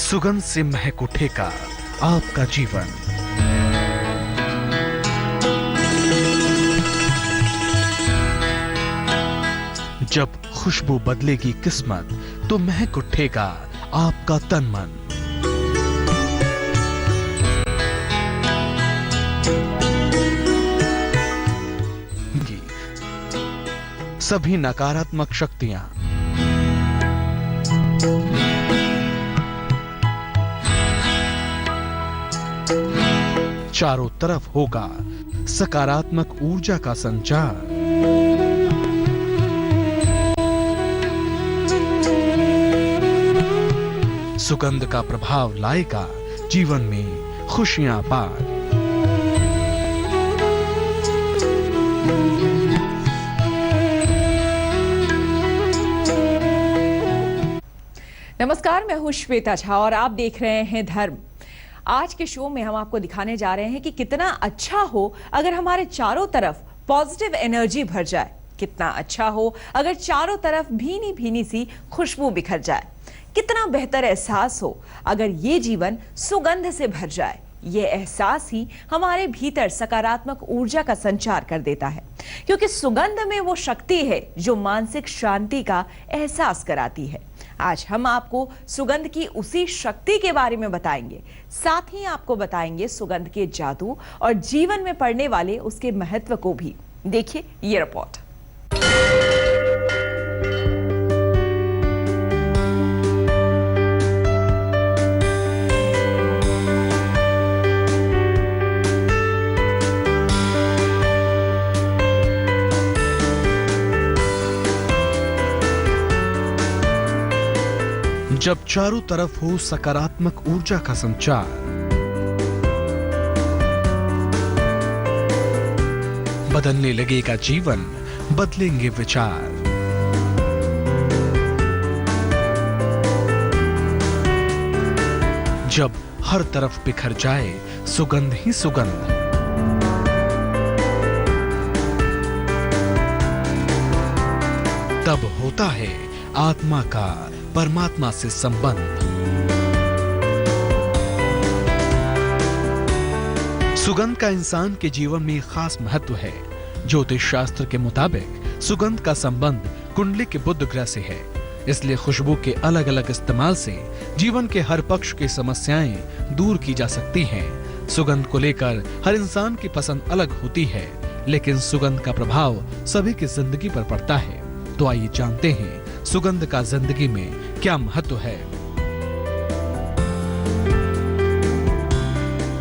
सुगंध से महक उठेगा आपका जीवन। जब खुशबू बदलेगी किस्मत तो महक उठेगा आपका तन मन। सभी नकारात्मक शक्तियां चारों तरफ होगा सकारात्मक ऊर्जा का संचार। सुगंध का प्रभाव लाएगा जीवन में खुशियां पार। नमस्कार, मैं हूं श्वेता झा और आप देख रहे हैं धर्म। आज के शो में हम आपको दिखाने जा रहे हैं कि कितना अच्छा हो अगर हमारे चारों तरफ पॉजिटिव एनर्जी भर जाए, कितना अच्छा हो अगर चारों तरफ भीनी भीनी सी खुशबू बिखर जाए, कितना बेहतर एहसास हो अगर ये जीवन सुगंध से भर जाए। ये एहसास ही हमारे भीतर सकारात्मक ऊर्जा का संचार कर देता है, क्योंकि सुगंध में वो शक्ति है जो मानसिक शांति का एहसास कराती है। आज हम आपको सुगंध की उसी शक्ति के बारे में बताएंगे, साथ ही आपको बताएंगे सुगंध के जादू और जीवन में पड़ने वाले उसके महत्व को भी। देखिए ये रिपोर्ट। जब चारों तरफ हो सकारात्मक ऊर्जा का संचार, बदलने लगेगा जीवन, बदलेंगे विचार। जब हर तरफ बिखर जाए सुगंध ही सुगंध, तब होता है आत्मा का परमात्मा से संबंध। सुगंध का इंसान के जीवन में खास महत्व है। ज्योतिष शास्त्र के मुताबिक सुगंध का संबंध कुंडली के बुध ग्रह से है, इसलिए खुशबू के अलग अलग इस्तेमाल से जीवन के हर पक्ष की समस्याएं दूर की जा सकती हैं। सुगंध को लेकर हर इंसान की पसंद अलग होती है, लेकिन सुगंध का प्रभाव सभी की जिंदगी पर पड़ता है। तो आइए जानते हैं सुगंध का जिंदगी में क्या महत्व है।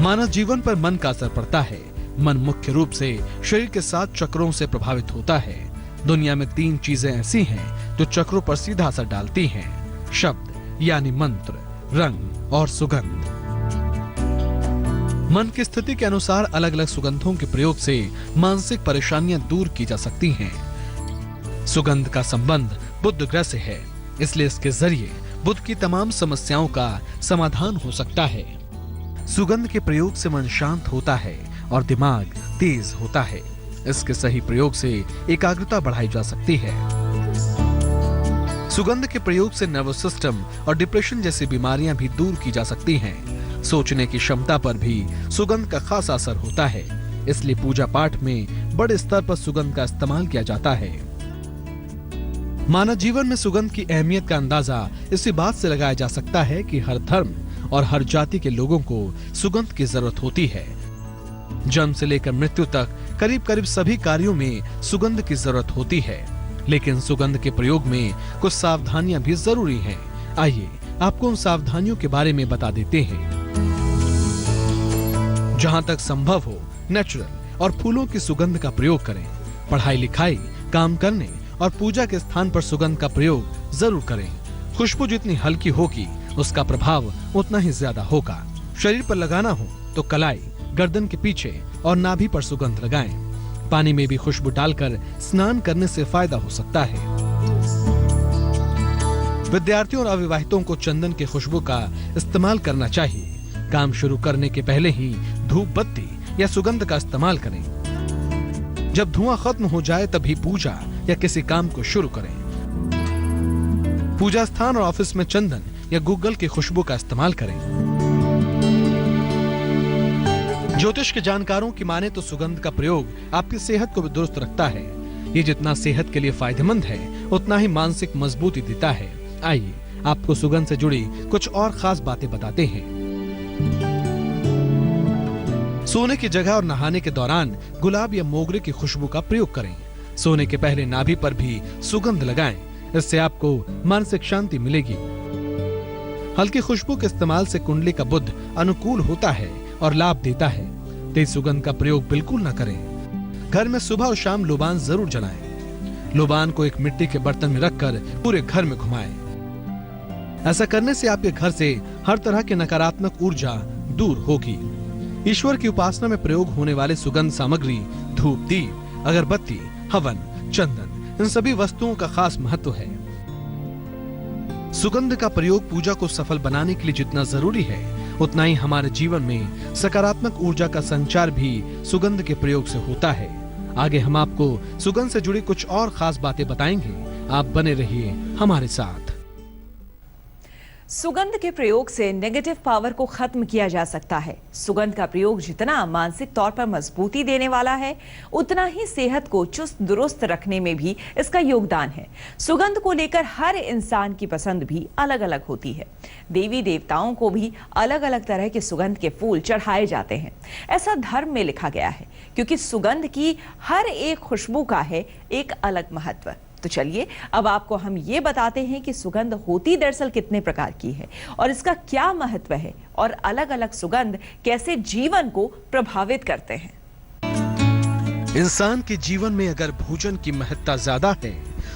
मानव जीवन पर मन का असर पड़ता है। मन मुख्य रूप से शरीर के 7 चक्रों से प्रभावित होता है। दुनिया में 3 चीजें ऐसी हैं जो चक्रों पर सीधा असर डालती हैं: शब्द यानी मंत्र, रंग और सुगंध। मन की स्थिति के अनुसार अलग अलग सुगंधों के प्रयोग से मानसिक परेशानियां दूर की जा सकती हैं। सुगंध का संबंध बुध ग्रह से है, इसलिए इसके जरिए बुध की तमाम समस्याओं का समाधान हो सकता है। सुगंध के प्रयोग से मन शांत होता है और दिमाग तेज होता है। इसके सही प्रयोग से एकाग्रता बढ़ाई जा सकती है। सुगंध के प्रयोग से नर्वस सिस्टम और डिप्रेशन जैसी बीमारियां भी दूर की जा सकती हैं। सोचने की क्षमता पर भी सुगंध का खासा असर होता है, इसलिए पूजा पाठ में बड़े स्तर पर सुगंध का इस्तेमाल किया जाता है। मानव जीवन में सुगंध की अहमियत का अंदाजा इसी बात से लगाया जा सकता है कि हर धर्म और हर जाति के लोगों को सुगंध की जरूरत होती है। जन्म से लेकर मृत्यु तक करीब करीब सभी कार्यों में सुगंध की जरूरत होती है, लेकिन सुगंध के प्रयोग में कुछ सावधानियां भी जरूरी हैं। आइए आपको उन सावधानियों के बारे में बता देते हैं। जहां तक संभव हो नेचुरल और फूलों की सुगंध का प्रयोग करें। पढ़ाई लिखाई, काम करने और पूजा के स्थान पर सुगंध का प्रयोग जरूर करें। खुशबू जितनी हल्की होगी उसका प्रभाव उतना ही ज्यादा होगा। शरीर पर लगाना हो तो कलाई, गर्दन के पीछे और नाभि पर सुगंध लगाएं। पानी में भी खुशबू डालकर स्नान करने से फायदा हो सकता है। विद्यार्थियों और अविवाहितों को चंदन की खुशबू का इस्तेमाल करना चाहिए। काम शुरू करने के पहले ही धूप बत्ती या सुगंध का इस्तेमाल करें। जब धुआं खत्म हो जाए तभी पूजा या किसी काम को शुरू करें। पूजा स्थान और ऑफिस में चंदन या गूगल की खुशबू का इस्तेमाल करें। ज्योतिष के जानकारों की माने तो सुगंध का प्रयोग आपकी सेहत को भी दुरुस्त रखता है। ये जितना सेहत के लिए फायदेमंद है, उतना ही मानसिक मजबूती देता है। आइए आपको सुगंध से जुड़ी कुछ और खास बातें बताते हैं। सोने की जगह और नहाने के दौरान गुलाब या मोगरे की खुशबू का प्रयोग करें। सोने के पहले नाभि पर भी सुगंध लगाएं, इससे आपको मानसिक शांति मिलेगी। हल्की खुशबू के इस्तेमाल से कुंडली का बुध अनुकूल होता है और लाभ देता है। तेज सुगंध का प्रयोग बिल्कुल न करें। घर में सुबह और शाम लोबान जरूर जलाएं। लोबान को एक मिट्टी के बर्तन में रखकर पूरे घर में घुमाएं। ऐसा करने से आपके घर से हर तरह की नकारात्मक ऊर्जा दूर होगी। ईश्वर की उपासना में प्रयोग होने वाले सुगंध सामग्री धूप, दीप, अगरबत्ती, हवन, चंदन, इन सभी वस्तुओं का खास महत्व है। सुगंध का प्रयोग पूजा को सफल बनाने के लिए जितना जरूरी है, उतना ही हमारे जीवन में सकारात्मक ऊर्जा का संचार भी सुगंध के प्रयोग से होता है। आगे हम आपको सुगंध से जुड़ी कुछ और खास बातें बताएंगे। आप बने रहिए हमारे साथ। सुगंध के प्रयोग से नेगेटिव पावर को खत्म किया जा सकता है। सुगंध का प्रयोग जितना मानसिक तौर पर मजबूती देने वाला है, उतना ही सेहत को चुस्त दुरुस्त रखने में भी इसका योगदान है। सुगंध को लेकर हर इंसान की पसंद भी अलग अलग होती है। देवी देवताओं को भी अलग अलग तरह के सुगंध के फूल चढ़ाए जाते हैं। ऐसा धर्म में लिखा गया है, क्योंकि सुगंध की हर एक खुशबू का है एक अलग महत्व। तो चलिए अब आपको हम ये बताते हैं कि सुगंध होती दरअसल कितने प्रकार की है और इसका क्या महत्व है, और अलग अलग सुगंध कैसे जीवन को प्रभावित करते हैं। इंसान के जीवन में अगर भोजन की महत्ता ज्यादा है,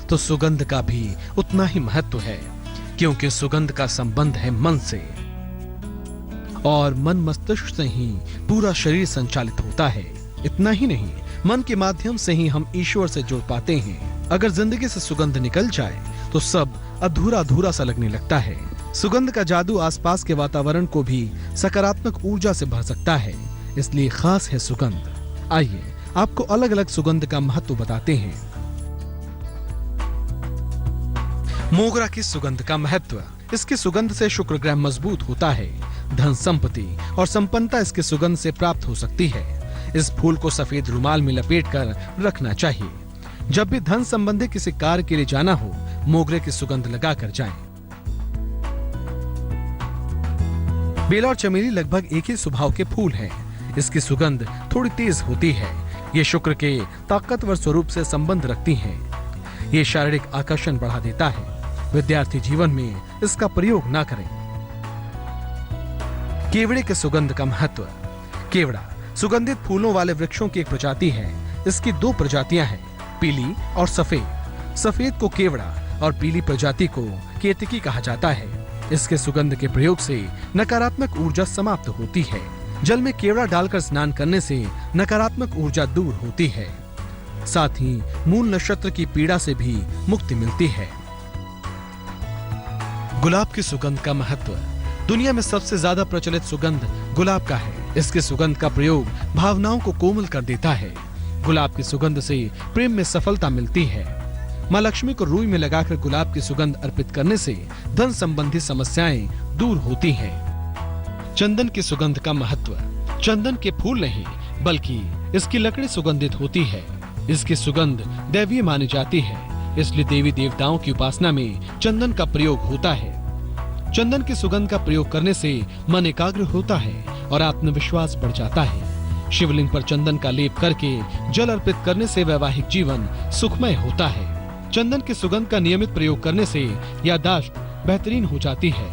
तो सुगंध का भी उतना ही महत्व है, क्योंकि सुगंध का संबंध है मन से, और मन मस्तिष्क से ही पूरा शरीर संचालित होता है। इतना ही नहीं, मन के माध्यम से ही हम ईश्वर से जुड़ पाते हैं। अगर जिंदगी से सुगंध निकल जाए तो सब अधूरा अधूरा सा लगने लगता है। सुगंध का जादू आसपास के वातावरण को भी सकारात्मक ऊर्जा से भर सकता है, इसलिए खास है सुगंध। आइए आपको अलग अलग सुगंध का महत्व बताते हैं। मोगरा की सुगंध का महत्व। इसकी सुगंध से शुक्र ग्रह मजबूत होता है। धन, संपत्ति और संपन्नता इसकी सुगंध से प्राप्त हो सकती है। इस फूल को सफेद रुमाल में लपेटकर रखना चाहिए। जब भी धन संबंधी किसी कार्य के लिए जाना हो, मोगरे की सुगंध लगाकर जाएं। बेला और चमेली लगभग एक ही स्वभाव के फूल हैं। इसकी सुगंध थोड़ी तेज होती है। ये शुक्र के ताकतवर स्वरूप से संबंध रखती हैं। ये शारीरिक आकर्षण बढ़ा देता है। विद्यार्थी जीवन में इसका प्रयोग ना करें। केवड़े के सुगंध का महत्व। केवड़ा सुगंधित फूलों वाले वृक्षों की एक प्रजाति है। इसकी दो प्रजातियां हैं, पीली और सफेद। सफेद को केवड़ा और पीली प्रजाति को केतकी कहा जाता है। इसके सुगंध के प्रयोग से नकारात्मक ऊर्जा समाप्त होती है। जल में केवड़ा डालकर स्नान करने से नकारात्मक ऊर्जा दूर होती है। साथ ही मूल नक्षत्र की पीड़ा से भी मुक्ति मिलती है। गुलाब की सुगंध का महत्व। दुनिया में सबसे ज्यादा प्रचलित सुगंध गुलाब का है। इसके सुगंध का प्रयोग भावनाओं को कोमल कर देता है। गुलाब की सुगंध से प्रेम में सफलता मिलती है। माँ लक्ष्मी को रुई में लगाकर गुलाब की सुगंध अर्पित करने से धन संबंधी समस्याएं दूर होती हैं। चंदन की सुगंध का महत्व। चंदन के फूल नहीं, बल्कि इसकी लकड़ी सुगंधित होती है। इसकी सुगंध दैवीय मानी जाती है, इसलिए देवी देवताओं की उपासना में चंदन का प्रयोग होता है। चंदन की सुगंध का प्रयोग करने से मन एकाग्र होता है और आत्मविश्वास बढ़ जाता है। शिवलिंग पर चंदन का लेप करके जल अर्पित करने से वैवाहिक जीवन सुखमय होता है। चंदन की सुगंध का नियमित प्रयोग करने से याददाश्त बेहतरीन हो जाती है।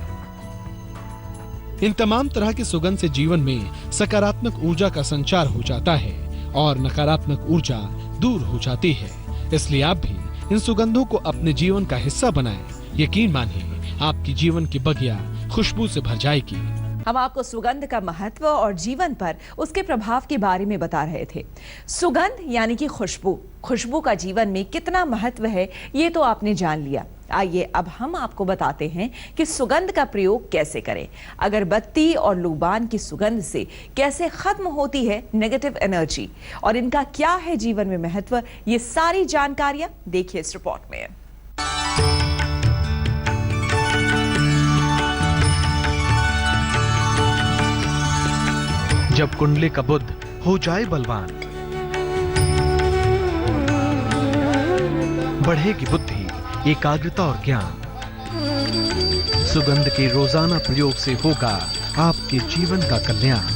इन तमाम तरह की सुगंध से जीवन में सकारात्मक ऊर्जा का संचार हो जाता है और नकारात्मक ऊर्जा दूर हो जाती है। इसलिए आप भी इन सुगंधों को अपने जीवन का हिस्सा बनाएं। यकीन मानिए, आपकी जीवन की बगिया खुशबू से भर जाएगी। हम आपको सुगंध का महत्व और जीवन पर उसके प्रभाव के बारे में बता रहे थे। सुगंध यानी कि खुशबू का जीवन में कितना महत्व है, ये तो आपने जान लिया। आइए अब हम आपको बताते हैं कि सुगंध का प्रयोग कैसे करें। अगरबत्ती और लूबान की सुगंध से कैसे खत्म होती है नेगेटिव एनर्जी, और इनका क्या है जीवन में महत्व, ये सारी जानकारियां देखिए इस रिपोर्ट में। जब कुंडली का बुध हो जाए बलवान, बढ़ेगी बुद्धि, एकाग्रता और ज्ञान। सुगंध के रोजाना प्रयोग से होगा आपके जीवन का कल्याण।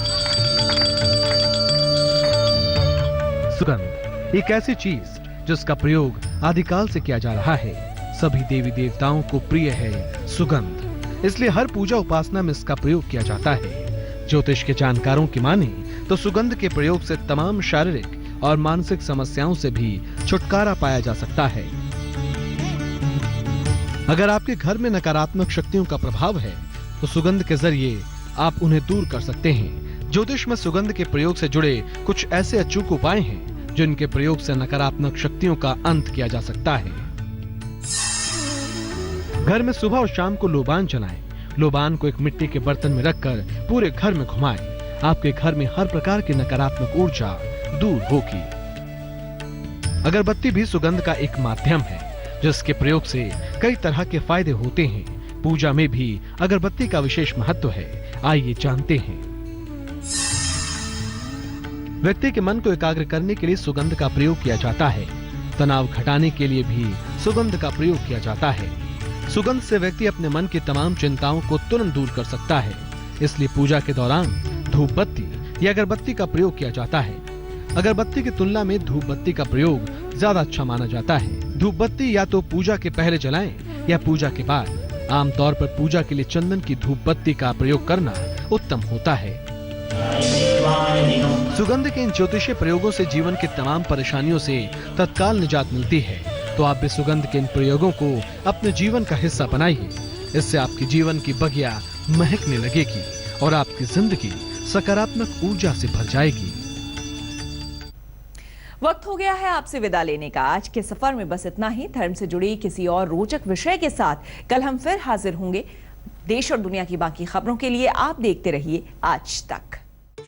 सुगंध एक ऐसी चीज जिसका प्रयोग आदिकाल से किया जा रहा है। सभी देवी देवताओं को प्रिय है सुगंध, इसलिए हर पूजा उपासना में इसका प्रयोग किया जाता है। ज्योतिष के जानकारों की माने तो सुगंध के प्रयोग से तमाम शारीरिक और मानसिक समस्याओं से भी छुटकारा पाया जा सकता है। अगर आपके घर में नकारात्मक शक्तियों का प्रभाव है तो सुगंध के जरिए आप उन्हें दूर कर सकते हैं। ज्योतिष में सुगंध के प्रयोग से जुड़े कुछ ऐसे अचूक उपाय हैं जिनके प्रयोग से नकारात्मक शक्तियों का अंत किया जा सकता है। घर में सुबह और शाम को लोबान जलाएं। लोबान को एक मिट्टी के बर्तन में रखकर पूरे घर में घुमाएं। आपके घर में हर प्रकार की नकारात्मक ऊर्जा दूर होगी। अगरबत्ती भी सुगंध का एक माध्यम है जिसके प्रयोग से कई तरह के फायदे होते हैं। पूजा में भी अगरबत्ती का विशेष महत्व है, आइए जानते हैं। व्यक्ति के मन को एकाग्र करने के लिए सुगंध का प्रयोग किया जाता है। तनाव घटाने के लिए भी सुगंध का प्रयोग किया जाता है। सुगंध से व्यक्ति अपने मन की तमाम चिंताओं को तुरंत दूर कर सकता है, इसलिए पूजा के दौरान धूप बत्ती या अगरबत्ती का प्रयोग किया जाता है। अगरबत्ती की तुलना में धूप बत्ती का प्रयोग ज्यादा अच्छा माना जाता है। धूप बत्ती या तो पूजा के पहले जलाएं या पूजा के बाद। आमतौर पर पूजा के लिए चंदन की धूप बत्ती का प्रयोग करना उत्तम होता है। सुगंध के इन ज्योतिषीय प्रयोगों से जीवन की तमाम परेशानियों से तत्काल निजात मिलती है, तो आप भी सुगंध के इन प्रयोगों को अपने जीवन का हिस्सा बनाइए। इससे आपके जीवन की बगिया महकने लगेगी और आपकी जिंदगी सकारात्मक ऊर्जा से भर जाएगी। वक्त हो गया है आपसे विदा लेने का। आज के सफर में बस इतना ही। धर्म से जुड़ी किसी और रोचक विषय के साथ कल हम फिर हाजिर होंगे। देश और दुनिया की बाकी खबरों के लिए आप देखते रहिए आज तक।